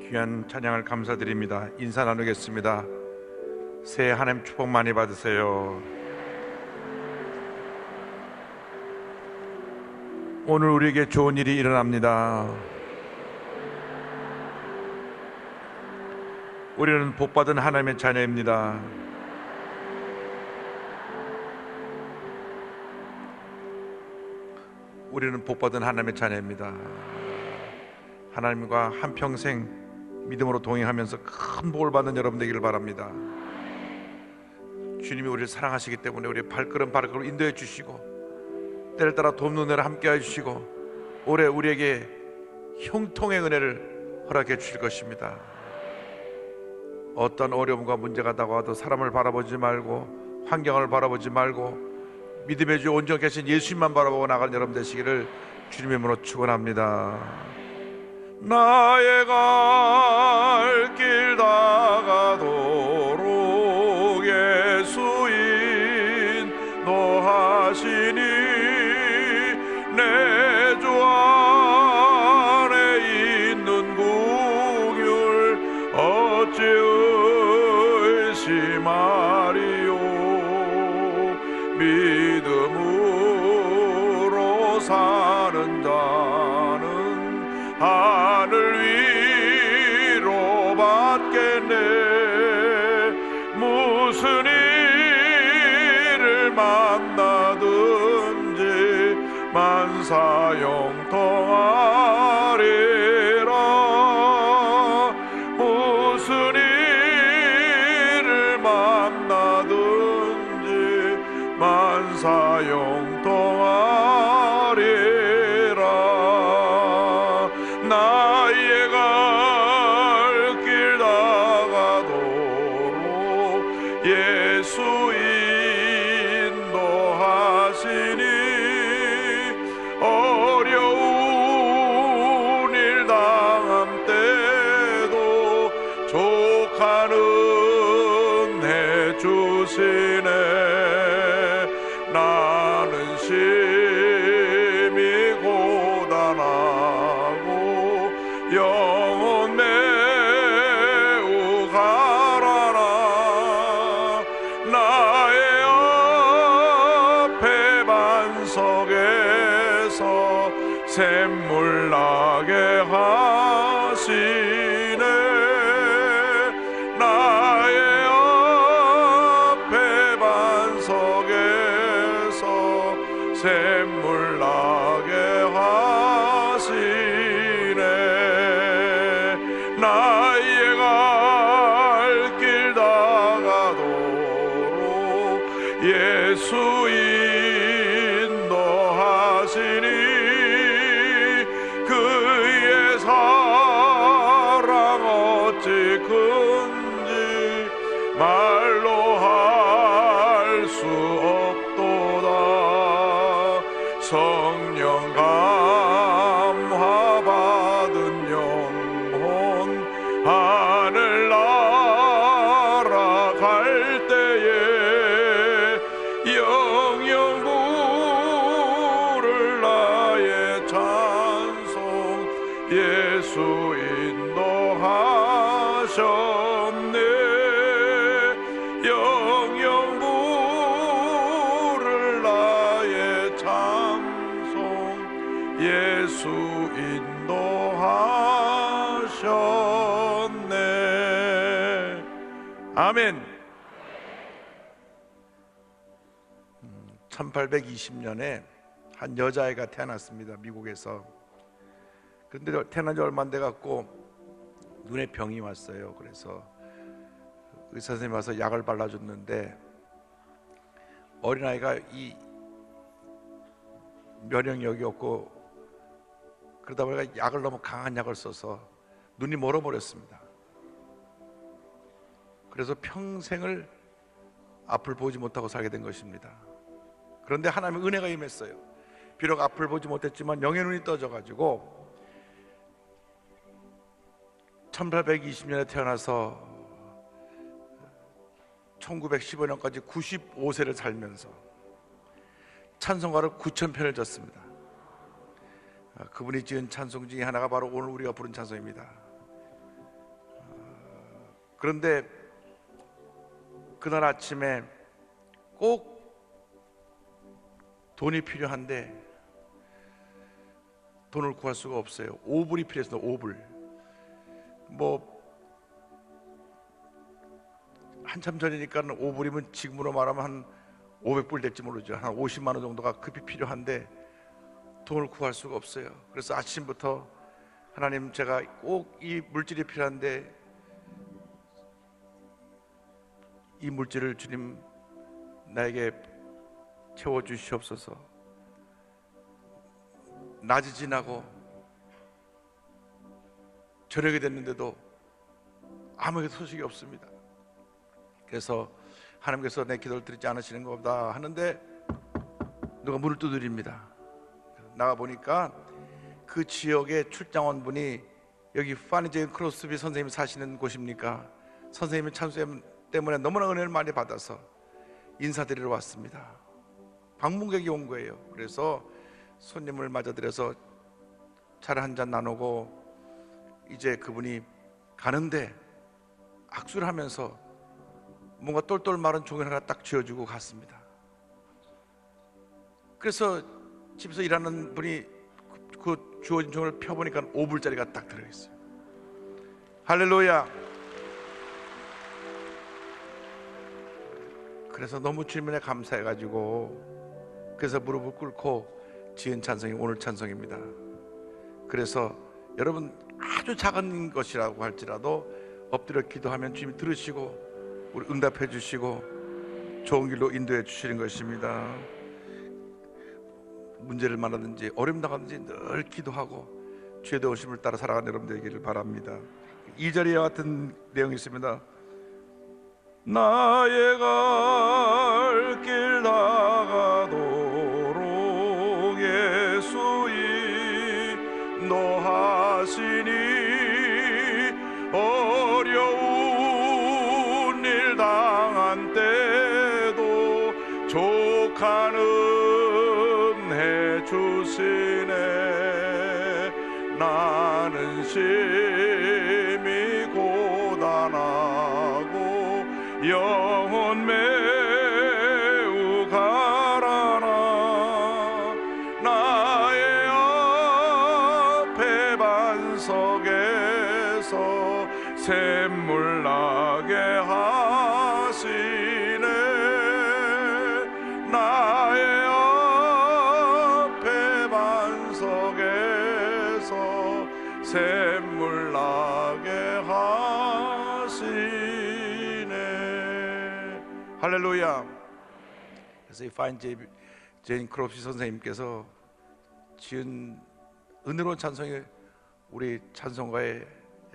귀한 찬양을 감사드립니다. 인사 나누겠습니다. 새해 하나님 축복 많이 받으세요. 오늘 우리에게 좋은 일이 일어납니다. 우리는 복받은 하나님의 자녀입니다. 우리는 복받은 하나님의 자녀입니다. 하나님과 한평생 믿음으로 동행하면서 큰 복을 받는 여러분 되기를 바랍니다. 주님이 우리를 사랑하시기 때문에 우리의 발걸음 인도해 주시고 때를 따라 돕는 은혜를 함께 해주시고 올해 우리에게 형통의 은혜를 허락해 주실 것입니다. 어떤 어려움과 문제가 다가와도 사람을 바라보지 말고 환경을 바라보지 말고 믿음의 주 온전히 계신 예수님만 바라보고 나가는 여러분 되시기를 주님의 이름으로 축원합니다. 나의 갈 길 다가도록 예수 인도하시니 내 주 안에 있는 긍휼 어찌 의심하리요. 믿음으로 사는 자는 하늘 위로 받겠네. 무슨 일을 만나든지 만사형통하리라. 무슨 일을 만나든지 만사형통하리라. 나의 갈 길 다가도록 예수 인도하시니 어려운 일 당함 때도 족하는 해 주시네. 나는 심히 고단하고 영혼 매우 가라나. 나의 앞에 반석에서 샘물 나게 하시네. 나의 앞에 반석에서 샘물 나게 하시네. 나의 갈 길 다가도록 예수 인도하시니 그의 사랑 어찌 큰지 말로 할 수 없도다. 성령 감화 받은 영혼 하늘 날아갈 때에 영영 부를 나의 찬송 예수 인도하셨네. 영영 부를 나의 찬송 예수 인도하셨네. 아멘. 1820년에 한 여자아이가 태어났습니다. 미국에서. 그런데 태어난 지 얼마 안 돼 갖고 눈에 병이 왔어요. 그래서 의사 선생님이 와서 약을 발라줬는데 어린아이가 이 면역력이 없고 그러다 보니까 약을 너무 강한 약을 써서 눈이 멀어버렸습니다. 그래서 평생을 앞을 보지 못하고 살게 된 것입니다. 그런데 하나님의 은혜가 임했어요. 비록 앞을 보지 못했지만 영의 눈이 떠져가지고 1820년에 태어나서 1915년까지 95세를 살면서 찬송가를 9,000편을 졌습니다. 그분이 지은 찬송 중에 하나가 바로 오늘 우리가 부른 찬송입니다. 그런데 그날 아침에 꼭 돈이 필요한데 돈을 구할 수가 없어요. 5불이 필요했어요. 5불. 뭐 한참 전이니까 5불이면 지금으로 말하면 한 500불 될지 모르죠. 한 50만 원 정도가 급히 필요한데 돈을 구할 수가 없어요. 그래서 아침부터 하나님, 제가 꼭 이 물질이 필요한데 이 물질을 주님 나에게 채워주시옵소서. 낮이 지나고 저녁이 됐는데도 아무에게도 소식이 없습니다. 그래서 하나님께서 내 기도를 들지 않으시는 것보다 하는데 누가 문을 두드립니다. 나가보니까 그 지역의 출장원 분이 여기 파니제인 크로스비 선생님이 사시는 곳입니까? 선생님의 찬송 때문에 너무나 은혜를 많이 받아서 인사드리러 왔습니다. 방문객이 온 거예요. 그래서 손님을 맞아들여서 차를 한잔 나누고 이제 그분이 가는데 악수를 하면서 뭔가 똘똘 마른 종이 하나 딱 쥐어주고 갔습니다. 그래서 집에서 일하는 분이 그 주어진 종을 펴보니까 5불짜리가 딱 들어있어요. 할렐루야. 그래서 너무 주님에 감사해가지고 그래서 무릎을 꿇고 지은 찬송이 오늘 찬송입니다. 그래서 여러분 아주 작은 것이라고 할지라도 엎드려 기도하면 주님이 들으시고 우리 응답해 주시고 좋은 길로 인도해 주시는 것입니다. 문제를 만나든지 어려움 당하든지 늘 기도하고 주의 도우심을 따라 살아가는 여러분 되기를 바랍니다. 2절에 이와 같은 내용이 있습니다. 나의 갈 길 다가도록 예수 인도하시니 어려운 일 당한 때도 족한 은혜 주시네. 나는 심히 고단하고 영혼 매우 가라나. 나의 앞에 반석에서 샘물 나게 하시네. 나의 앞에 반석에서 샘물 나게 하시네. 할렐루야. 그래서 이 파인 제인 크롭시 선생님께서 지은 은혜로운 찬송이 우리 찬송가에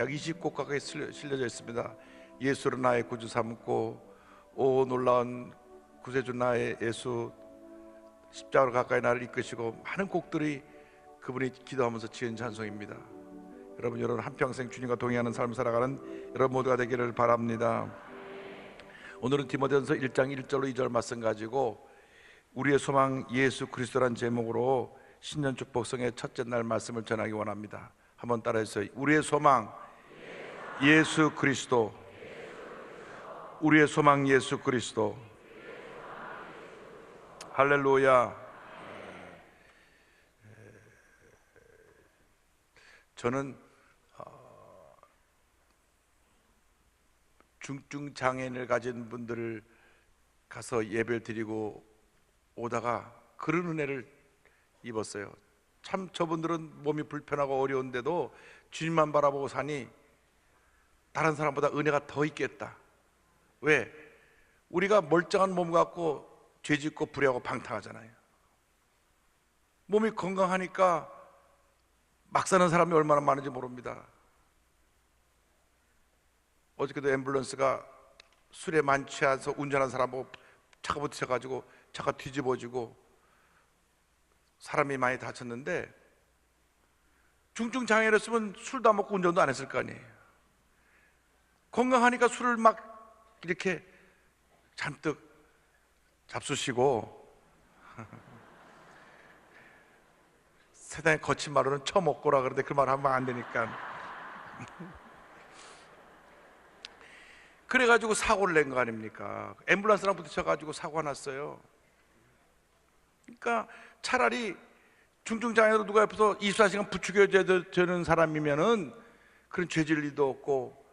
약 20곡 가까이 실려져 있습니다. 예수를 나의 구주 삼고 오 놀라운 구세주 나의 예수, 십자가로 가까이 나를 이끄시고, 많은 곡들이 그분이 기도하면서 지은 찬송입니다. 여러분 한평생 주님과 동행하는 삶을 살아가는 여러분 모두가 되기를 바랍니다. 오늘은 디모데전서 1장 1절로 2절 말씀 가지고 우리의 소망 예수 그리스도란 제목으로 신년 축복성의 첫째 날 말씀을 전하기 원합니다. 한번 따라해주세요. 우리의 소망 예수 그리스도. 우리의 소망 예수 그리스도. 할렐루야. 저는 중증 장애인을 가진 분들을 가서 예배를 드리고 오다가 그런 은혜를 입었어요. 참 저분들은 몸이 불편하고 어려운데도 주님만 바라보고 사니 다른 사람보다 은혜가 더 있겠다. 왜? 우리가 멀쩡한 몸 갖고 죄짓고 불의하고 방탕하잖아요. 몸이 건강하니까 막 사는 사람이 얼마나 많은지 모릅니다. 어저께도 앰뷸런스가 술에 만취해서 운전한 사람하고 차가 부딪혀가지고 차가 뒤집어지고 사람이 많이 다쳤는데, 중증 장애였으면 술도 안 먹고 운전도 안 했을 거 아니에요. 건강하니까 술을 막 이렇게 잔뜩 잡수시고 세상에 거친 말로는 처먹고라 그러는데 그 말 하면 안 되니까 그래가지고 사고를 낸 거 아닙니까? 앰뷸런스랑 부딪혀가지고 사고가 났어요. 그러니까 차라리 중증장애로 누가 옆에서 24시간 부추겨져야 되는 사람이면은 그런 죄질 리도 없고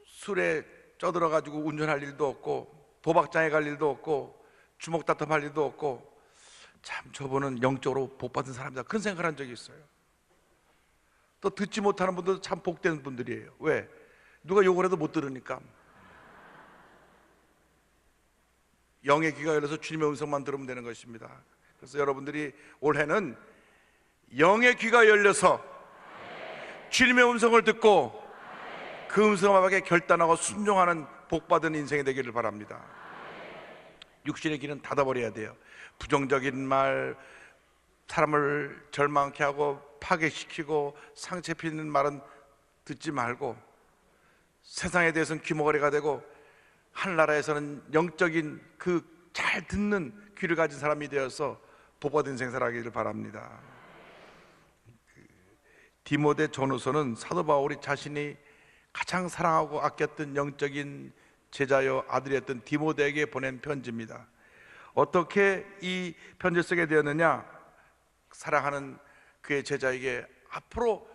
술에 쪄들어가지고 운전할 일도 없고 도박장에 갈 일도 없고 주먹다툼할 일도 없고, 참 저분은 영적으로 복받은 사람이다, 그런 생각을 한 적이 있어요. 또 듣지 못하는 분들도 참 복된 분들이에요. 왜? 누가 욕을 해도 못 들으니까. 영의 귀가 열려서 주님의 음성만 들으면 되는 것입니다. 그래서 여러분들이 올해는 영의 귀가 열려서 주님의 음성을 듣고 그 음성 앞에 결단하고 순종하는 복받은 인생이 되기를 바랍니다. 육신의 길은 닫아버려야 돼요. 부정적인 말, 사람을 절망케 하고 파괴시키고 상처 피는 말은 듣지 말고, 세상에 대해서는 귀머거리가 되고 하늘나라에서는 영적인 그 잘 듣는 귀를 가진 사람이 되어서 복받은 인생 살아가기를 바랍니다. 디모데 전후서는 사도 바울이 자신이 가장 사랑하고 아꼈던 영적인 제자여 아들이었던 디모데에게 보낸 편지입니다. 어떻게 이 편지를 쓰게 되었느냐? 사랑하는 그의 제자에게 앞으로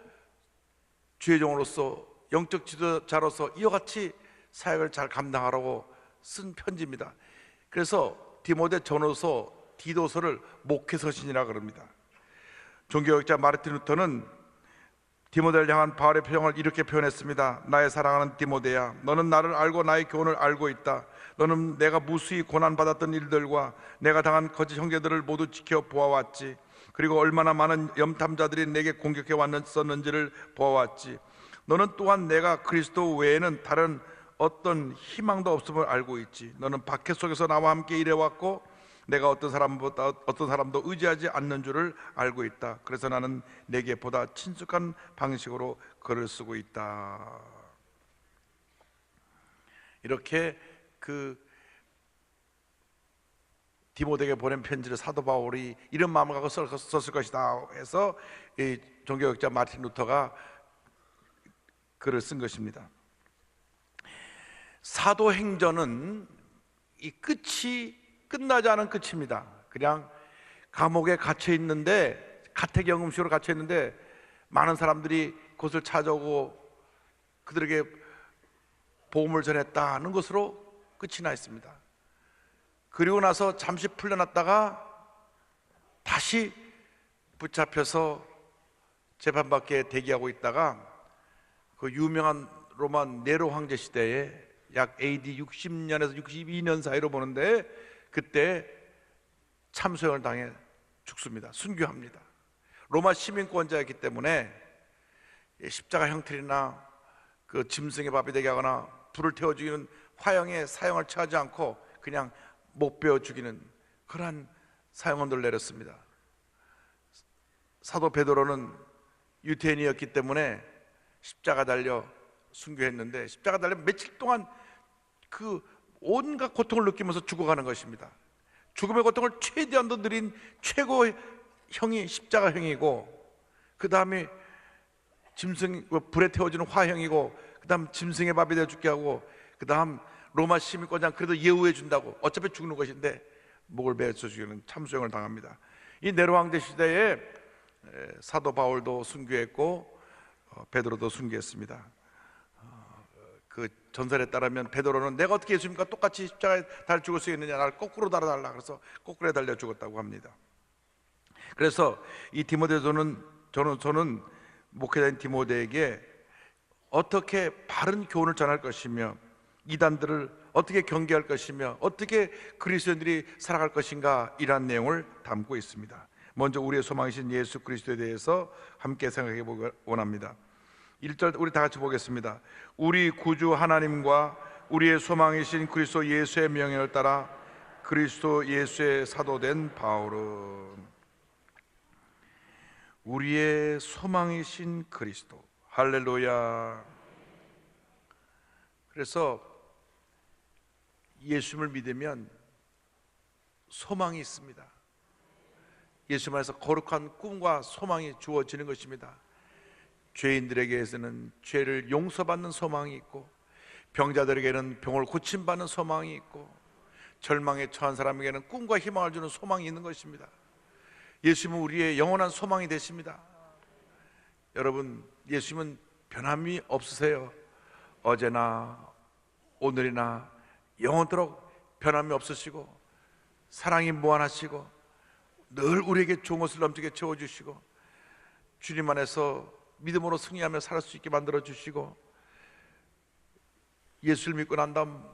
주의 종으로서 영적 지도자로서 이와 같이 사역을 잘 감당하라고 쓴 편지입니다. 그래서 디모데 전후서 디도서를 목회서신이라 그럽니다. 종교학자 마르틴 루터는 디모데를 향한 바울의 표정을 이렇게 표현했습니다. 나의 사랑하는 디모데야, 너는 나를 알고 나의 교훈을 알고 있다. 너는 내가 무수히 고난받았던 일들과 내가 당한 거짓 형제들을 모두 지켜보아왔지. 그리고 얼마나 많은 염탐자들이 내게 공격해 왔었는지를 보아왔지. 너는 또한 내가 그리스도 외에는 다른 어떤 희망도 없음을 알고 있지. 너는 박해 속에서 나와 함께 일해왔고 내가 어떤 사람도 의지하지 않는 줄을 알고 있다. 그래서 나는 내게 보다 친숙한 방식으로 글을 쓰고 있다. 이렇게 그 디모데에게 보낸 편지를 사도 바울이 이런 마음을 갖고 썼을 것이다 해서 이 종교학자 마틴 루터가 글을 쓴 것입니다. 사도행전은 이 끝이 끝나지 않은 끝입니다. 그냥 감옥에 갇혀 있는데, 가택연금식으로 갇혀 있는데 많은 사람들이 그것을 찾아오고 그들에게 복음을 전했다는 것으로 끝이 나 있습니다. 그리고 나서 잠시 풀려났다가 다시 붙잡혀서 재판받기에 대기하고 있다가 그 유명한 로마 네로 황제 시대에 약 AD 60년에서 62년 사이로 보는데 그때 참소형을 당해 죽습니다. 순교합니다. 로마 시민권자였기 때문에 십자가 형틀이나 그 짐승의 밥이 되게 하거나 불을 태워 죽이는 화형의 사형을 취하지 않고 그냥 못 베어 죽이는 그러한 사형을 내렸습니다. 사도 베드로는 유대인이었기 때문에 십자가 달려 순교했는데, 십자가 달려 며칠 동안 그 온갖 고통을 느끼면서 죽어가는 것입니다. 죽음의 고통을 최대한도 느린 최고의 형이 십자가형이고, 그 다음에 짐승 불에 태워지는 화형이고, 그 다음 짐승의 밥이 되어 죽게 하고, 그 다음 로마 시민권장 그래도 예우해 준다고 어차피 죽는 것인데 목을 베어서 죽이는 참수형을 당합니다. 이 네로 황제 시대에 사도 바울도 순교했고 베드로도 순교했습니다. 그 전설에 따르면 베드로는 내가 어떻게 예수님과 똑같이 십자가에 달려 죽을 수 있느냐, 나를 거꾸로 달아달라 그래서 거꾸로 달려 죽었다고 합니다. 그래서 이 디모데서는 저는 목회자인 디모데에게 어떻게 바른 교훈을 전할 것이며 이단들을 어떻게 경계할 것이며 어떻게 그리스도인들이 살아갈 것인가, 이러한 내용을 담고 있습니다. 먼저 우리의 소망이신 예수 그리스도에 대해서 함께 생각해 보기 원합니다. 1절 우리 다 같이 보겠습니다. 우리 구주 하나님과 우리의 소망이신 그리스도 예수의 명령을 따라 그리스도 예수의 사도된 바울은. 우리의 소망이신 그리스도, 할렐루야. 그래서 예수님을 믿으면 소망이 있습니다. 예수님 안에서 거룩한 꿈과 소망이 주어지는 것입니다. 죄인들에게서는 죄를 용서받는 소망이 있고, 병자들에게는 병을 고침받는 소망이 있고, 절망에 처한 사람에게는 꿈과 희망을 주는 소망이 있는 것입니다. 예수님은 우리의 영원한 소망이 되십니다. 여러분, 예수님은 변함이 없으세요. 어제나 오늘이나 영원토록 변함이 없으시고, 사랑이 무한하시고, 늘 우리에게 좋은 것을 넘치게 채워주시고, 주님 안에서 믿음으로 승리하며 살 수 있게 만들어주시고, 예수를 믿고 난 다음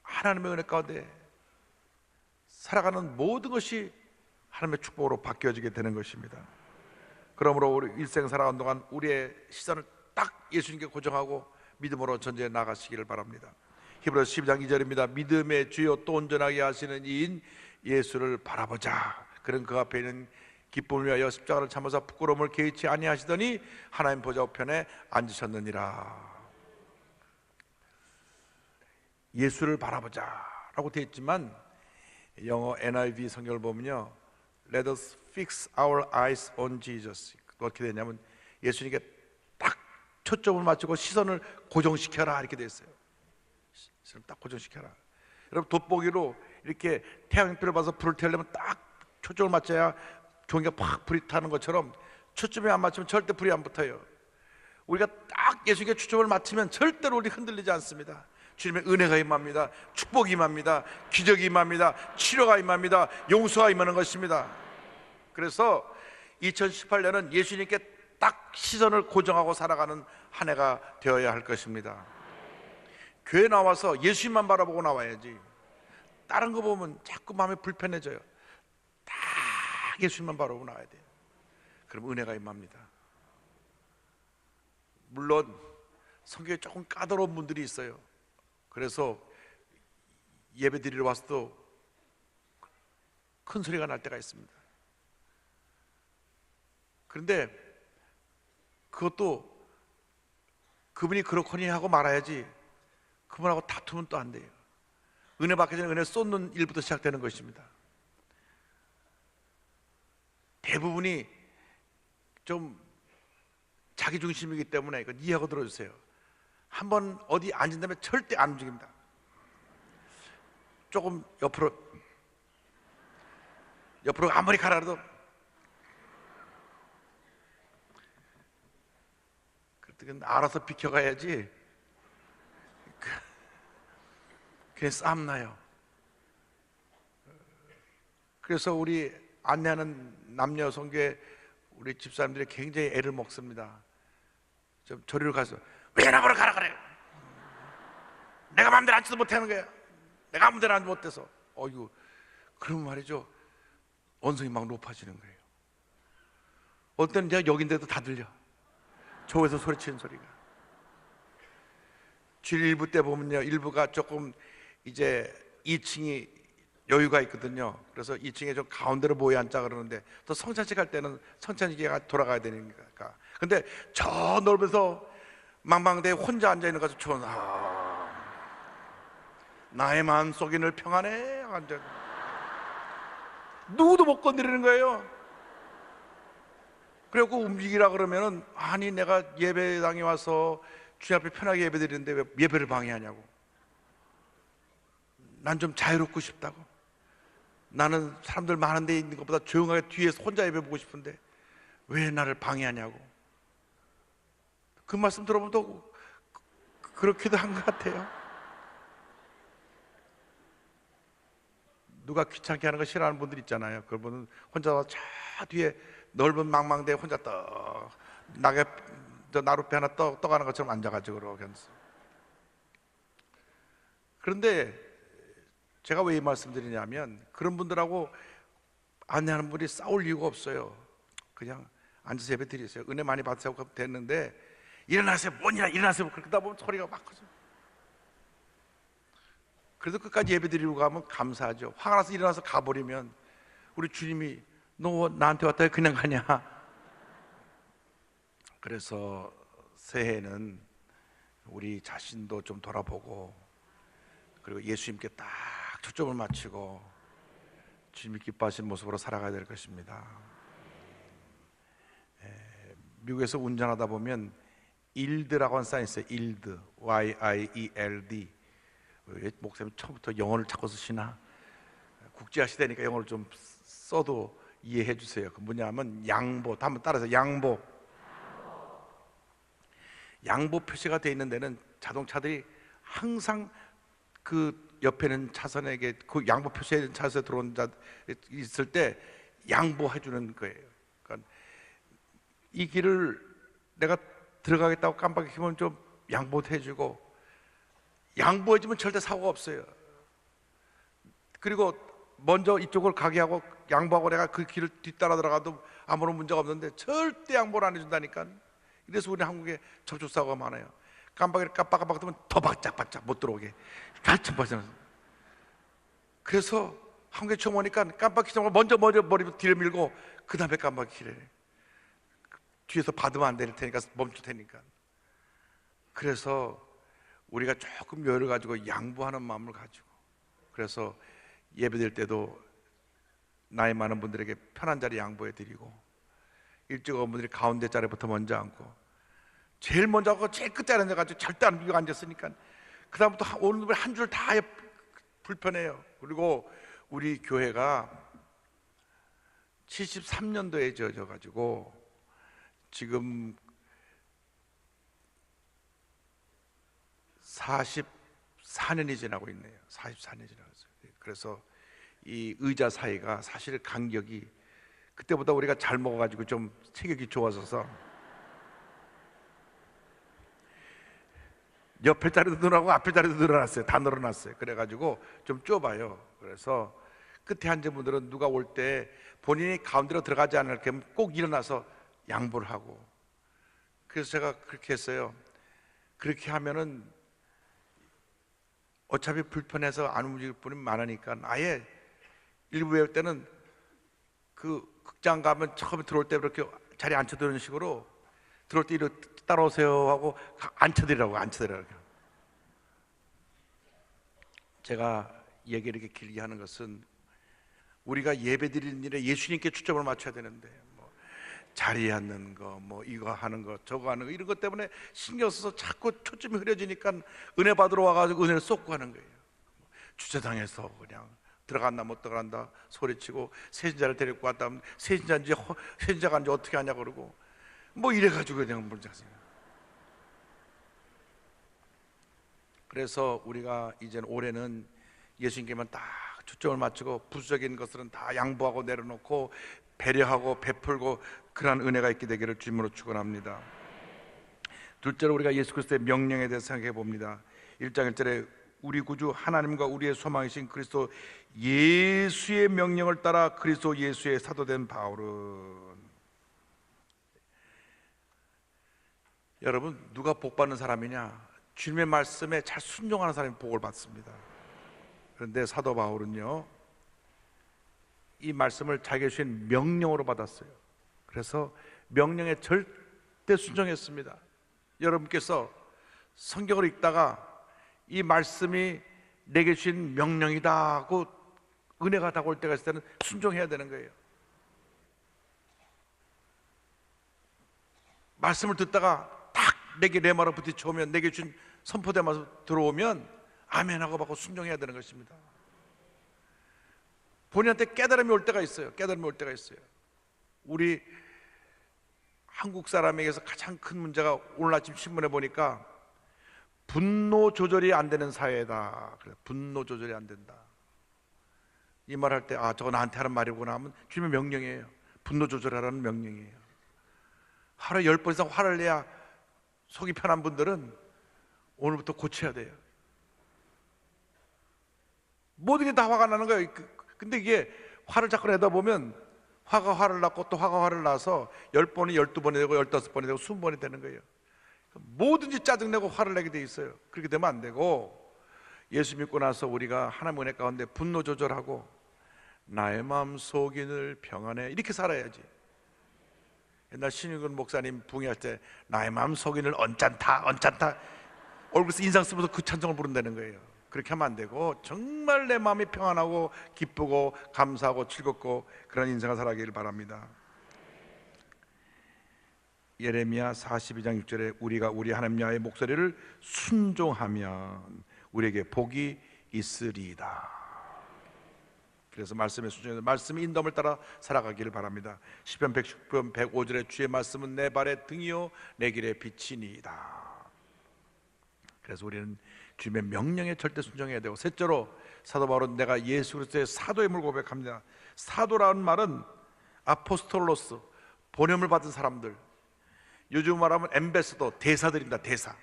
하나님의 은혜 가운데 살아가는 모든 것이 하나님의 축복으로 바뀌어지게 되는 것입니다. 그러므로 우리 일생 살아가는 동안 우리의 시선을 딱 예수님께 고정하고 믿음으로 전제해 나가시기를 바랍니다. 히브리서 12장 2절입니다. 믿음의 주요 또 온전하게 하시는 이인 예수를 바라보자. 그는 그 앞에 있는 기쁨을 위하여 십자가를 참으사 부끄러움을 개의치 아니하시더니 하나님 보좌 우편에 앉으셨느니라. 예수를 바라보자 라고 되어 있지만, 영어 NIV 성경을 보면요, Let us fix our eyes on Jesus. 어떻게 되냐면, 예수님께 딱 초점을 맞추고 시선을 고정시켜라 이렇게 되어 있어요. 시선을 딱 고정시켜라. 여러분, 돋보기로 이렇게 태양빛을 봐서 불을 태우려면 딱 초점을 맞춰야 종이가 팍 불이 타는 것처럼, 초점이 안 맞추면 절대 불이 안 붙어요. 우리가 딱 예수님께 초점을 맞추면 절대로 우리 흔들리지 않습니다. 주님의 은혜가 임합니다. 축복이 임합니다. 기적이 임합니다. 치료가 임합니다. 용서가 임하는 것입니다. 그래서 2018년은 예수님께 딱 시선을 고정하고 살아가는 한 해가 되어야 할 것입니다. 교회 나와서 예수님만 바라보고 나와야지, 다른 거 보면 자꾸 마음이 불편해져요. 딱 예수님만 바라보고 나와야 돼요. 그럼 은혜가 임합니다. 물론 성경에 조금 까다로운 분들이 있어요. 그래서 예배 드리러 와서도 큰 소리가 날 때가 있습니다. 그런데 그것도 그분이 그렇거니 하고 말아야지, 그분하고 다투면 또 안 돼요. 은혜 받기 전에 은혜 쏟는 일부터 시작되는 것입니다. 대부분이 좀 자기중심이기 때문에 이거 이해하고 들어주세요. 한번 어디 앉은 다음에 절대 안 움직입니다. 조금 옆으로 아무리 가라도 그때는 알아서 비켜가야지. 그냥 싸움 나요. 그래서 우리 안내하는 남녀 성교회 우리 집사람들이 굉장히 애를 먹습니다. 좀 저리로 가서 왜 나보러 가라 그래? 내가 마음대로 앉지도 못하는 거야. 내가 아무데나 앉지 못해서. 어이구, 그러면 말이죠, 언성이 막 높아지는 거예요. 어떤 때는 제가 여긴데도 다 들려, 저에서 소리치는 소리가. 주일 일부 때 보면요, 일부가 조금 이제 2층이 여유가 있거든요. 그래서 2층에 좀 가운데로 모여 앉자 그러는데, 또 성찬식 할 때는 성찬식이 돌아가야 되니까. 근데 저 넓어서 망망대에 혼자 앉아 있는 것을 좋은, 나의 마음속이 늘 평안해 앉아. 누구도 못 건드리는 거예요. 그래갖고 움직이라 그러면은, 아니 내가 예배당에 와서 주님 앞에 편하게 예배드리는데 왜 예배를 방해하냐고. 난 좀 자유롭고 싶다고. 나는 사람들 많은 데 있는 것보다 조용하게 뒤에서 혼자 예배 보고 싶은데 왜 나를 방해하냐고. 그 말씀 들어보면 또 그렇기도 한 것 같아요. 누가 귀찮게 하는 거 싫어하는 분들 있잖아요. 그분은 혼자 저 뒤에 넓은 망망대에 혼자 떡 나룻배 하나 떠가는 것처럼 앉아가지고 그러고. 그런데 제가 왜 이 말씀드리냐면, 그런 분들하고 안내하는 분이 싸울 이유가 없어요. 그냥 앉아서 예배 드리세요. 은혜 많이 받으세요. 됐는데, 일어나세요. 뭐냐, 일어나세요. 그러다 보면 소리가 막 커져. 그래도 끝까지 예배 드리고 가면 감사하죠. 화가 나서 일어나서 가버리면 우리 주님이 너 나한테 왔다 그냥 가냐. 그래서 새해에는 우리 자신도 좀 돌아보고, 그리고 예수님께 딱 초점을 맞추고 주님이 기뻐하시는 모습으로 살아가야 될 것입니다. 미국에서 운전하다 보면 일드라고 하는 사인 있어요. 일드, Y-I-E-L-D. 왜 목사님 처음부터 영어를 자꾸 쓰시나? 국제화 시대니까 영어를 좀 써도 이해해 주세요. 그 뭐냐면 양보, 한번 따라서 양보. 양보 표시가 되어 있는 데는 자동차들이 항상 그 옆에는 차선에게 그 양보 표시에 차선에 들어온 자 있을 때 양보해 주는 거예요. 그러니까 이 길을 내가 들어가겠다고 깜빡이면 좀 양보해 주고, 양보해 주면 절대 사고가 없어요. 그리고 먼저 이쪽을 가게 하고 양보하고 내가 그 길을 뒤따라 들어가도 아무런 문제가 없는데 절대 양보를 안 해준다니까. 그래서 우리 한국에 접촉사고가 많아요. 깜빡이를 깜빡깜빡 뜨면 더 바짝바짝 못 들어오게 한참 벌써. 그래서 한국에 처음 오니까 깜빡이 좀 먼저 머리 뒤를 밀고 그 다음에 깜빡이를 뒤에서 받으면 안 될 테니까 멈출 테니까. 그래서 우리가 조금 여유를 가지고 양보하는 마음을 가지고, 그래서 예배드릴 때도 나이 많은 분들에게 편한 자리 양보해 드리고, 일찍 온 분들이 가운데 자리부터 먼저 앉고, 제일 먼저 하고 제일 끝자리에 앉아가지고 절대 안 비고 앉았으니까 그 다음부터 오는 분들 한 줄 다 불편해요. 그리고 우리 교회가 73년도에 지어져가지고 지금 44년이 지나고 있네요. 44년이 지나갔어요. 그래서 이 의자 사이가 사실 간격이 그때보다 우리가 잘 먹어가지고 좀 체격이 좋아져서 옆에 자리도 늘어나고 앞에 자리도 늘어났어요. 다 늘어났어요. 그래가지고 좀 좁아요. 그래서 끝에 앉은 분들은 누가 올 때 본인이 가운데로 들어가지 않을 겸 꼭 일어나서 양보를 하고, 그래서 제가 그렇게 했어요. 그렇게 하면은 어차피 불편해서 안 움직일 분이 많으니까 아예 일부 배울 때는 그 극장 가면 처음에 들어올 때 그렇게 자리에 앉혀드리는 식으로 들어올 때 이렇게 따라오세요 하고 앉혀드리라고. 제가 얘기를 이렇게 길게 하는 것은 우리가 예배 드리는 일에 예수님께 초점을 맞춰야 되는데 뭐 자리에 앉는 거, 뭐 이거 하는 거 저거 하는 거 이런 것 때문에 신경 써서 자꾸 초점이 흐려지니까 은혜 받으러 와가지고 은혜를 쏟고 하는 거예요. 주차장에서 그냥 들어간다 못 들어간다 소리치고, 세신자를 데리고 왔다 하면 세신자가 이제 어떻게 하냐 그러고 뭐 이래가지고 그냥 문제가. 그래서 우리가 이제는 올해는 예수님께만 딱 초점을 맞추고 부수적인 것들은 다 양보하고 내려놓고 배려하고 베풀고 그러한 은혜가 있게 되기를 주님으로 축원합니다. 둘째로 우리가 예수 그리스도의 명령에 대해서 생각해 봅니다. 1장 1절에 우리 구주 하나님과 우리의 소망이신 그리스도 예수의 명령을 따라 그리스도 예수의 사도된 바울은. 여러분, 누가 복 받는 사람이냐? 주님의 말씀에 잘 순종하는 사람이 복을 받습니다. 그런데 사도 바울은요, 이 말씀을 자기가 주신 명령으로 받았어요. 그래서 명령에 절대 순종했습니다. 여러분께서 성경을 읽다가 이 말씀이 내게 주신 명령이다 하고 은혜가 다가올 때가 있을 때는 순종해야 되는 거예요. 말씀을 듣다가 딱 내게 내 말을 부딪혀오면, 내게 준 선포대마서 들어오면 아멘하고 받고 순종해야 되는 것입니다. 본인한테 깨달음이 올 때가 있어요. 우리 한국 사람에게서 가장 큰 문제가 오늘 아침 신문에 보니까 분노 조절이 안 되는 사회다. 그래, 분노 조절이 안 된다. 이 말 할 때 저거 나한테 하는 말이구나 하면 주님의 명령이에요. 분노 조절하라는 명령이에요. 하루에 10번 이상 화를 내야 속이 편한 분들은 오늘부터 고쳐야 돼요. 모든 게 다 화가 나는 거예요. 근데 이게 화를 자꾸 내다 보면 화가 화를 낳고 또 화가 화를 낳아서 10번이 12번이 되고 15번이 되고 20번이 되는 거예요. 뭐든지 짜증내고 화를 내게 돼 있어요. 그렇게 되면 안 되고, 예수 믿고 나서 우리가 하나님의 은혜 가운데 분노 조절하고 나의 마음 속이 늘 평안해 이렇게 살아야지. 옛날 신윤근 목사님 부흥할 때 나의 마음 속이 늘 언짢다 얼굴에서 인상 쓰면서 그 찬송을 부른다는 거예요. 그렇게 하면 안 되고 정말 내 마음이 평안하고 기쁘고 감사하고 즐겁고 그런 인생을 살아가기를 바랍니다. 예레미야 42장 6절에 우리가 우리 하나님 여호와의 목소리를 순종하면 우리에게 복이 있으리이다. 그래서 말씀에 순종해서 말씀의 인도함을 따라 살아가기를 바랍니다. 시편 110편 105절에 주의 말씀은 내 발의 등이요 내 길의 빛이니이다. 그래서 우리는 주님의 명령에 절대 순종해야 되고, 셋째로 사도 바울은 내가 예수 그리스도의 사도임을 고백합니다. 사도라는 말은 아포스톨로스, 보냄을 받은 사람들, 요즘 말하면 엠베서더, 대사들입니다. 대사.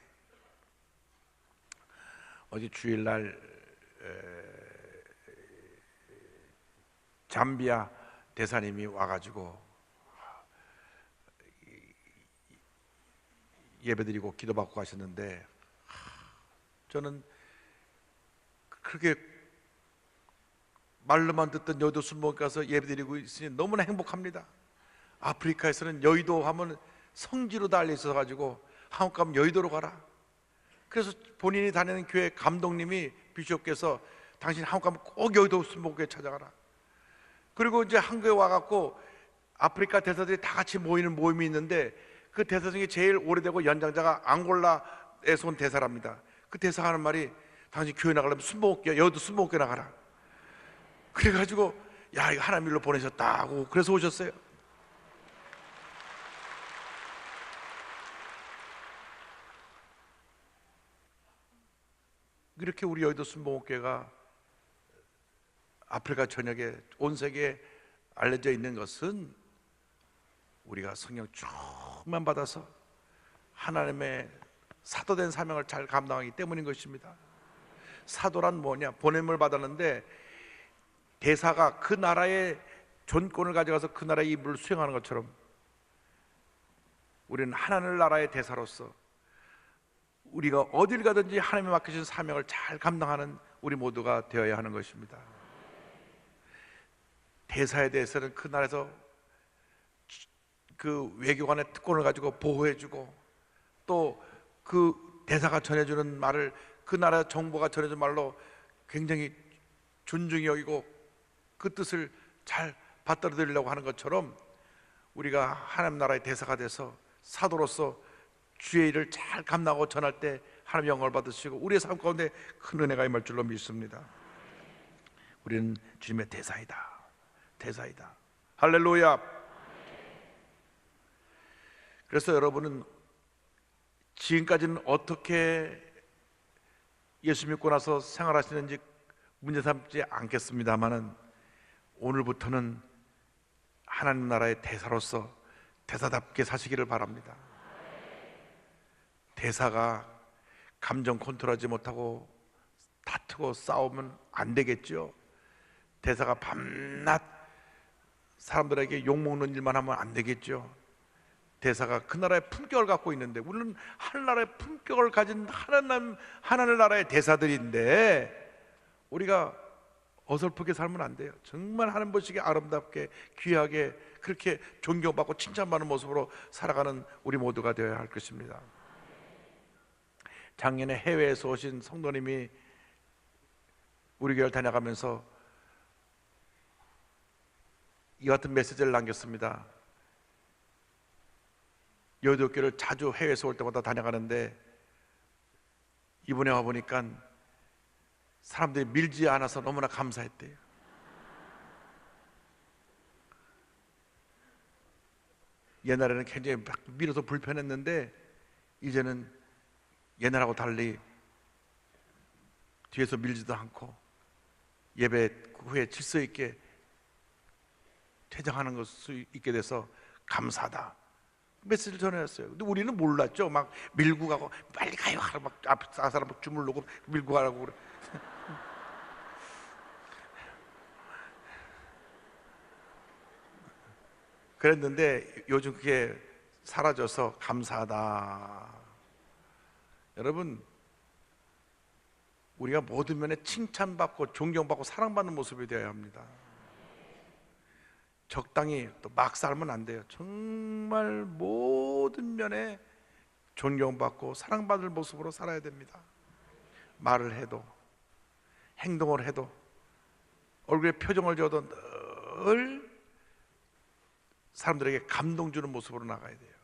어제 주일날 잠비아 대사님이 와가지고 예배드리고 기도받고 가셨는데, 저는 그렇게 말로만 듣던 여의도 순복음 가서 예배드리고 있으니 너무나 행복합니다. 아프리카에서는 여의도 하면 성지로 다 알려 있어 가지고 한국 가면 여의도로 가라. 그래서 본인이 다니는 교회 감독님이, 비숍께서 당신 한국 가면 꼭 여의도 순복음교회 찾아가라. 그리고 이제 한국에 와갖고 아프리카 대사들이 다 같이 모이는 모임이 있는데, 그 대사 중에 제일 오래되고 연장자가 앙골라에서 온 대사랍니다. 그 대사가 하는 말이, 당신 교회 나가려면 순복음교회, 여의도 순복음교회 나가라. 그래가지고 야, 이거 하나님 일로 보내셨다고 그래서 오셨어요. 이렇게 우리 여의도 순복음교회가 아프리카 전역에 온 세계에 알려져 있는 것은 우리가 성령 충만 받아서 하나님의 사도된 사명을 잘 감당하기 때문인 것입니다. 사도란 뭐냐? 보냄을 받았는데 대사가 그 나라의 존권을 가져가서 그 나라의 임무를 수행하는 것처럼 우리는 하나님 나라의 대사로서 우리가 어딜 가든지 하나님이 맡기신 사명을 잘 감당하는 우리 모두가 되어야 하는 것입니다. 대사에 대해서는 그 나라에서 그 외교관의 특권을 가지고 보호해주고, 또 그 대사가 전해주는 말을 그 나라 정부가 전해준 말로 굉장히 존중히 여기고 그 뜻을 잘 받들어들이려고 하는 것처럼, 우리가 하나님 나라의 대사가 돼서 사도로서 주의 일을 잘 감당하고 전할 때 하나님 영광을 받으시고 우리의 삶 가운데 큰 은혜가 임할 줄로 믿습니다. 우리는 주님의 대사이다. 대사이다. 할렐루야. 그래서 여러분은 지금까지는 어떻게 예수 믿고 나서 생활하시는지 문제 삼지 않겠습니다만은, 오늘부터는 하나님 나라의 대사로서 대사답게 사시기를 바랍니다. 대사가 감정 컨트롤하지 못하고 다투고 싸우면 안 되겠죠. 대사가 밤낮 사람들에게 욕먹는 일만 하면 안 되겠죠. 대사가 그 나라의 품격을 갖고 있는데, 우리는 하늘나라의 품격을 가진 하나님 나라의 대사들인데 우리가 어설프게 살면 안 돼요. 정말 하나님 보시기에 아름답게 귀하게 그렇게 존경받고 칭찬받는 모습으로 살아가는 우리 모두가 되어야 할 것입니다. 작년에 해외에서 오신 성도님이 우리 교회를 다녀가면서 이 같은 메시지를 남겼습니다. 여의도 교회를 자주 해외에서 올 때마다 다녀가는데 이번에 와보니까 사람들이 밀지 않아서 너무나 감사했대요. 옛날에는 굉장히 막 밀어서 불편했는데 이제는 옛날하고 달리 뒤에서 밀지도 않고 예배 후에 질서 있게 퇴장하는 것을 있게 돼서 감사하다 메시지를 전해왔어요. 근데 우리는 몰랐죠. 막 밀고 가고 빨리 가요 하고 막 앞에 사람 막 주물르고 밀고 가라고 그래. 그랬는데 요즘 그게 사라져서 감사하다. 여러분, 우리가 모든 면에 칭찬받고 존경받고 사랑받는 모습이 되어야 합니다. 적당히 또 막 살면 안 돼요. 정말 모든 면에 존경받고 사랑받을 모습으로 살아야 됩니다. 말을 해도 행동을 해도 얼굴에 표정을 지어도 늘 사람들에게 감동 주는 모습으로 나가야 돼요.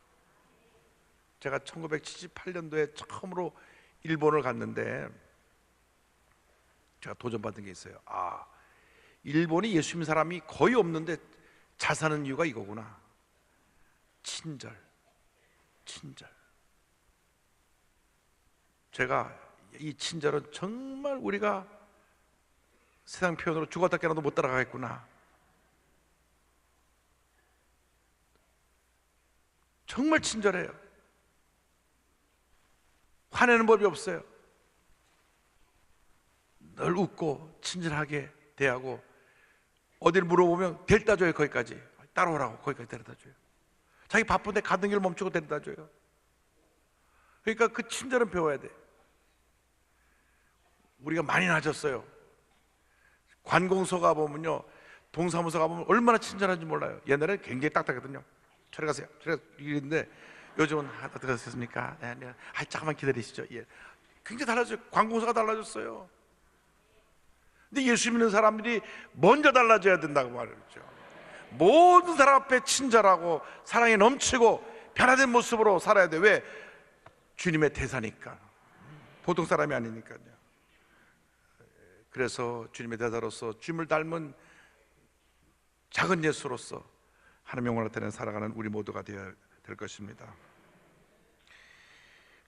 제가 1978년도에 처음으로 일본을 갔는데 제가 도전받은 게 있어요. 일본이 예수 믿는 사람이 거의 없는데 잘 사는 이유가 이거구나. 친절. 제가 이 친절은 정말 우리가 세상 표현으로 죽었다 깨어나도 못 따라가겠구나. 정말 친절해요. 화내는 법이 없어요. 늘 웃고 친절하게 대하고, 어디를 물어보면 데려다 줘요. 거기까지 따라오라고 거기까지 데려다 줘요. 자기 바쁜데 가던 길 멈추고 데려다 줘요. 그러니까 그 친절은 배워야 돼. 우리가 많이 낮았어요. 관공서 가보면요, 동사무소 가보면 얼마나 친절한지 몰라요. 옛날에는 굉장히 딱딱했거든요. 저리 가세요, 저리 가세요 이랬는데 요즘은 어떻게 하셨습니까? 네. 잠깐만 기다리시죠. 예. 굉장히 달라졌어요. 관공서가 달라졌어요. 근데 예수 믿는 사람들이 먼저 달라져야 된다고 말했죠. 모든 사람 앞에 친절하고 사랑이 넘치고 변화된 모습으로 살아야 돼. 왜? 주님의 대사니까. 보통 사람이 아니니까요. 그래서 주님의 대사로서 주님을 닮은 작은 예수로서 하나님의 영광을 나타내는 살아가는 우리 모두가 되어야 될 것입니다.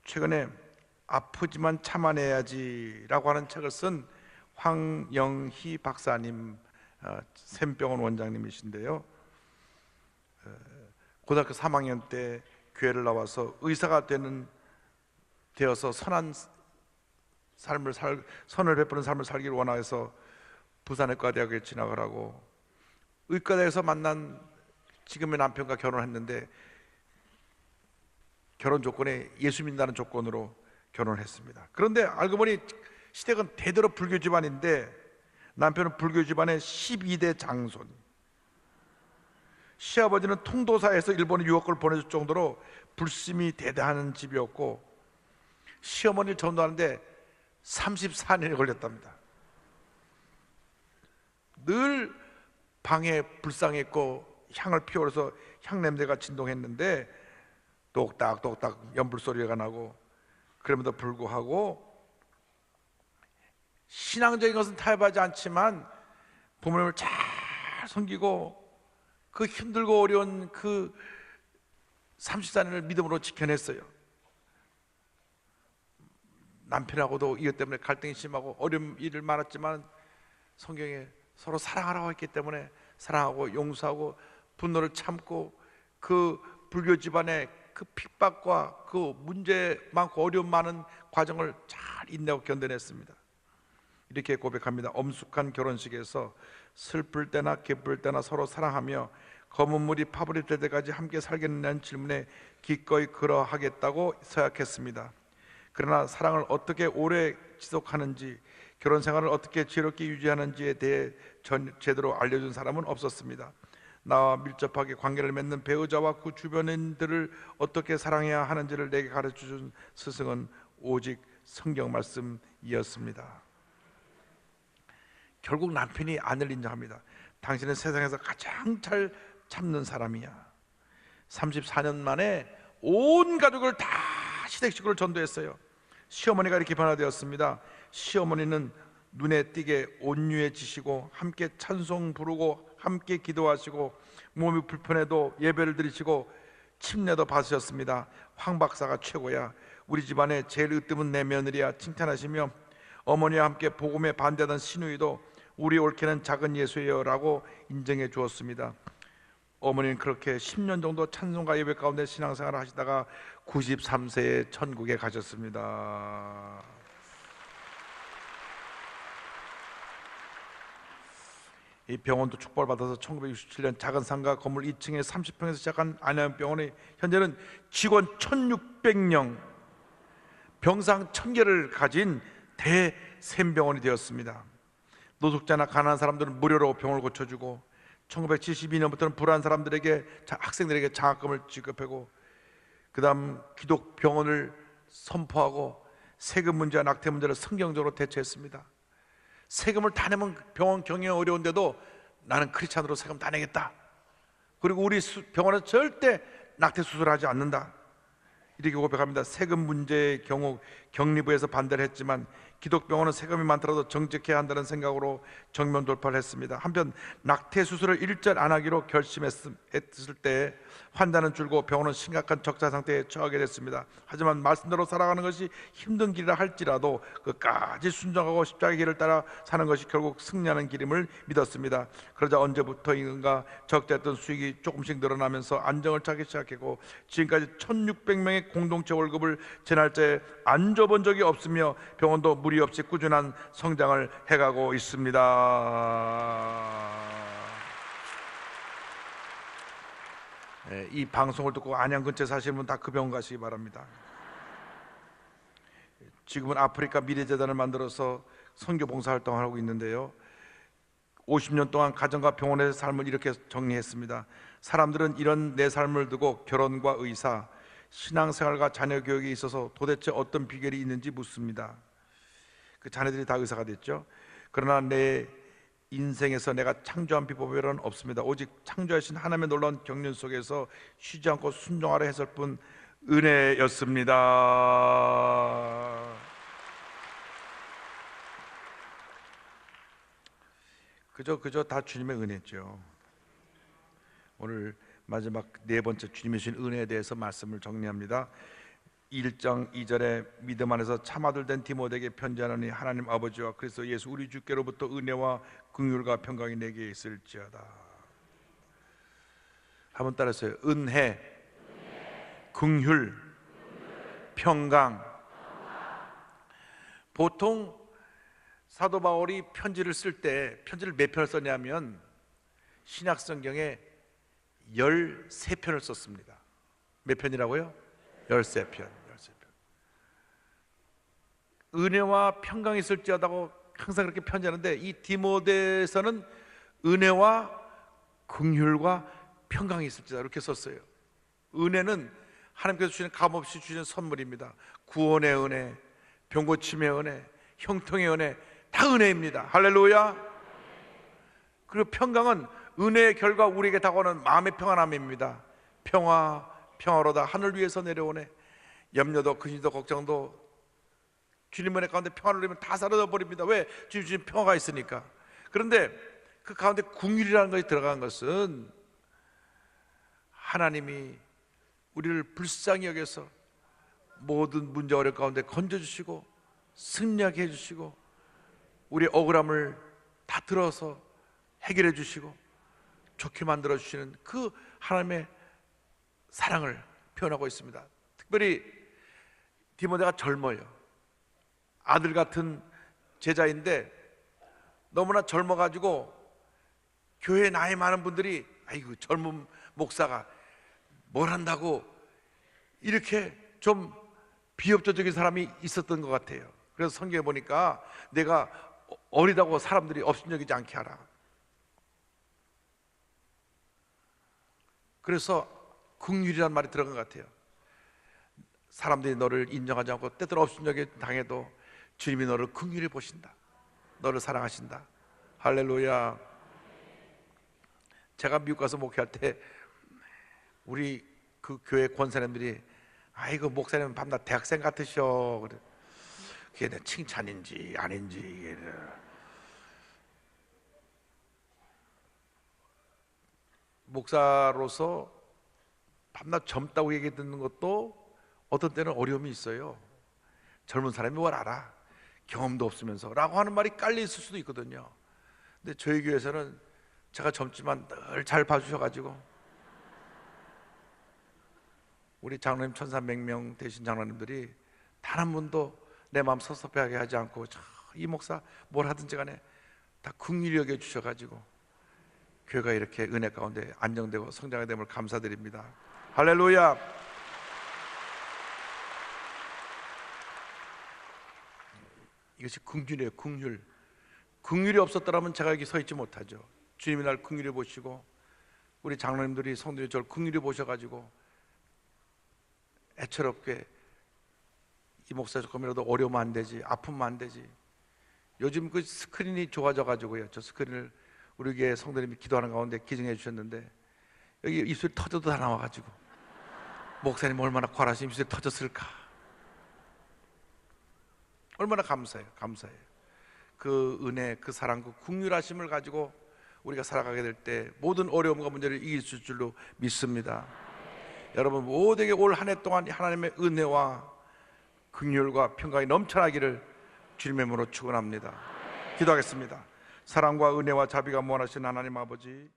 최근에 아프지만 참아내야지라고 하는 책을 쓴 황영희 박사님, 샘병원 원장님이신데요, 고등학교 3학년 때 교회를 나와서 의사가 되어서 선한 삶을 선을 베푸는 삶을 살기를 원해서 부산의과대학에 진학을 하고 의과대에서 만난 지금의 남편과 결혼했는데 결혼 조건에 예수 믿는다는 조건으로 결혼을 했습니다. 그런데 알고 보니 시댁은 대대로 불교 집안인데 남편은 불교 집안의 12대 장손, 시아버지는 통도사에서 일본에 유학을 보내줄 정도로 불심이 대단한 집이었고 시어머니를 전도하는데 34년이 걸렸답니다. 늘 방에 불상이 있고 향을 피워서 향 냄새가 진동했는데 똑딱똑딱 연불 소리가 나고, 그럼에도 불구하고 신앙적인 것은 타협하지 않지만 부모님을 잘 섬기고 그 힘들고 어려운 그 34년을 믿음으로 지켜냈어요. 남편하고도 이것 때문에 갈등이 심하고 어려운 일을 많았지만 성경에 서로 사랑하라고 했기 때문에 사랑하고 용서하고 분노를 참고 그 불교 집안의 그 핍박과 그 문제 많고 어려움 많은 과정을 잘 인내하고 견뎌냈습니다. 이렇게 고백합니다. 엄숙한 결혼식에서 슬플 때나 기쁠 때나 서로 사랑하며 검은 물이 파버릴 때까지 함께 살겠느냐는 질문에 기꺼이 그러하겠다고 서약했습니다. 그러나 사랑을 어떻게 오래 지속하는지, 결혼 생활을 어떻게 지혜롭게 유지하는지에 대해 제대로 알려준 사람은 없었습니다. 나와 밀접하게 관계를 맺는 배우자와 그 주변인들을 어떻게 사랑해야 하는지를 내게 가르쳐준 스승은 오직 성경 말씀이었습니다. 결국 남편이 아내를 인정합니다. 당신은 세상에서 가장 잘 참는 사람이야. 34년 만에 온 가족을 다 시댁식으로 전도했어요. 시어머니가 이렇게 변화되었습니다. 시어머니는 눈에 띄게 온유해지시고 함께 찬송 부르고 함께 기도하시고 몸이 불편해도 예배를 드리시고 침례도 받으셨습니다. 황 박사가 최고야. 우리 집안에 제일 으뜸은 내 며느리야 칭찬하시며 어머니와 함께 복음에 반대하던 시누이도 우리 올케는 작은 예수예요 라고 인정해 주었습니다. 어머니는 그렇게 10년 정도 찬송가 예배 가운데 신앙생활을 하시다가 93세에 천국에 가셨습니다. 이 병원도 축복받아서 1967년 작은 상가 건물 2층에 30평에서 시작한 안양병원이 현재는 직원 1600명, 병상 1000개를 가진 대샘병원이 되었습니다. 노숙자나 가난한 사람들은 무료로 병을 고쳐주고 1972년부터는 불안한 사람들에게, 학생들에게 장학금을 지급하고 그 다음 기독병원을 선포하고 세금 문제와 낙태 문제를 성경적으로 대처했습니다. 세금을 다 내면 병원 경영이 어려운데도 나는 크리스찬으로 세금 다 내겠다. 그리고 우리 병원에서 절대 낙태 수술하지 않는다. 이렇게 고백합니다. 세금 문제의 경우 격리부에서 반대를 했지만 기독병원은 세금이 많더라도 정직해야 한다는 생각으로 정면 돌파를 했습니다. 한편 낙태 수술을 일절 안 하기로 결심했을 때 환자는 줄고 병원은 심각한 적자 상태에 처하게 됐습니다. 하지만 말씀대로 살아가는 것이 힘든 길이라 할지라도 끝까지 순종하고 십자가의 길을 따라 사는 것이 결국 승리하는 길임을 믿었습니다. 그러자 언제부터인가 적자했던 수익이 조금씩 늘어나면서 안정을 찾기 시작했고 지금까지 1600명의 공동체 월급을 제 날짜에 안 줘본 적이 없으며 병원도 무리 없이 꾸준한 성장을 해가고 있습니다. 이 방송을 듣고 안양 근처에 사시는 분 다 그 병원 가시기 바랍니다. 지금은 아프리카 미래재단을 만들어서 선교 봉사활동을 하고 있는데요, 50년 동안 가정과 병원의 삶을 이렇게 정리했습니다. 사람들은 이런 내 삶을 두고 결혼과 의사, 신앙생활과 자녀 교육에 있어서 도대체 어떤 비결이 있는지 묻습니다. 그 자녀들이 다 의사가 됐죠. 그러나 내 인생에서 내가 창조한 비법에는 없습니다. 오직 창조하신 하나님의 놀라운 경륜 속에서 쉬지 않고 순종하려 했을 뿐 은혜였습니다. 그저 다 주님의 은혜죠. 오늘 마지막 네 번째 주님의 주신 은혜에 대해서 말씀을 정리합니다. 1장 2절에 믿음 안에서 참아들 된 디모데에게 편지하노니 하나님 아버지와 그리스도 예수 우리 주께로부터 은혜와 긍휼과 평강이 내게 있을지어다. 한번 따라하세요. 은혜, 긍휼, 평강. 보통 사도 바울이 편지를 쓸 때 편지를 몇 편을 썼냐면 신약 성경에 13편을 썼습니다. 몇 편이라고요? 13편. 은혜와 평강이 있을지어다고 항상 그렇게 편지하는데 이 디모데서는 은혜와 긍휼과 평강이 있을지어다 이렇게 썼어요. 은혜는 하나님께서 주시는 값없이 주시는 선물입니다. 구원의 은혜, 병고침의 은혜, 형통의 은혜, 다 은혜입니다. 할렐루야. 그리고 평강은 은혜의 결과 우리에게 다가오는 마음의 평안함입니다. 평화로다 하늘 위에서 내려오네. 염려도 근심도 걱정도 주님 은혜 가운데 평화를 누리면 다 사라져 버립니다. 왜? 주님 주신 평화가 있으니까. 그런데 그 가운데 긍휼이라는 것이 들어간 것은 하나님이 우리를 불쌍히 여겨서 모든 문제 어려움 가운데 건져주시고 승리하게 해주시고 우리의 억울함을 다 들어서 해결해 주시고 좋게 만들어 주시는 그 하나님의 사랑을 표현하고 있습니다. 특별히 디모데가 젊어요. 아들 같은 제자인데 너무나 젊어가지고 교회에 나이 많은 분들이 아이고 젊은 목사가 뭘 한다고 이렇게 좀 비협조적인 사람이 있었던 것 같아요. 그래서 성경에 보니까 내가 어리다고 사람들이 업신여기지 않게 하라. 그래서 긍휼이라는 말이 들어간 것 같아요. 사람들이 너를 인정하지 않고 때때로 업신여기 당해도 주님이 너를 긍휼히 보신다. 너를 사랑하신다. 할렐루야. 제가 미국 가서 목회할 때 우리 그 교회 권사님들이 아이고 목사님 밤낮 대학생 같으셔. 그래. 그게 내 칭찬인지 아닌지. 목사로서 밤낮 젊다고 얘기 듣는 것도 어떤 때는 어려움이 있어요. 젊은 사람이 뭘 알아? 경험도 없으면서 라고 하는 말이 깔려 있을 수도 있거든요. 근데 저희 교회에서는 제가 젊지만 늘 잘 봐주셔가지고 우리 장로님 1300명 되신 장로님들이 단 한 분도 내 마음 섭섭해하게 하지 않고 이 목사 뭘 하든지 간에 다 긍휼히 여겨주셔가지고 교회가 이렇게 은혜 가운데 안정되고 성장하게 됨을 감사드립니다. 할렐루야. 이것이 긍휼이에요. 긍휼. 긍휼이 없었더라면 제가 여기 서 있지 못하죠. 주님이 날 긍휼히 보시고 우리 장로님들이 성도들이 저를 긍휼히 보셔가지고 애처롭게 이 목사 조금이라도 어려우면 안 되지, 아프면 안 되지. 요즘 그 스크린이 좋아져가지고요, 저 스크린을 우리 교회 성도님이 기도하는 가운데 기증해 주셨는데 여기 입술이 터져도 다 나와가지고 목사님 얼마나 과라심 입술에 터졌을까. 얼마나 감사해요. 감사해요. 그 은혜, 그 사랑, 그 긍휼하심을 가지고 우리가 살아가게 될 때 모든 어려움과 문제를 이길 수 있을 줄로 믿습니다. 여러분 모두에게 올 한 해 동안 하나님의 은혜와 긍휼과 평강이 넘쳐나기를 주님의 이름으로 축원합니다. 기도하겠습니다. 사랑과 은혜와 자비가 무한하신 하나님 아버지,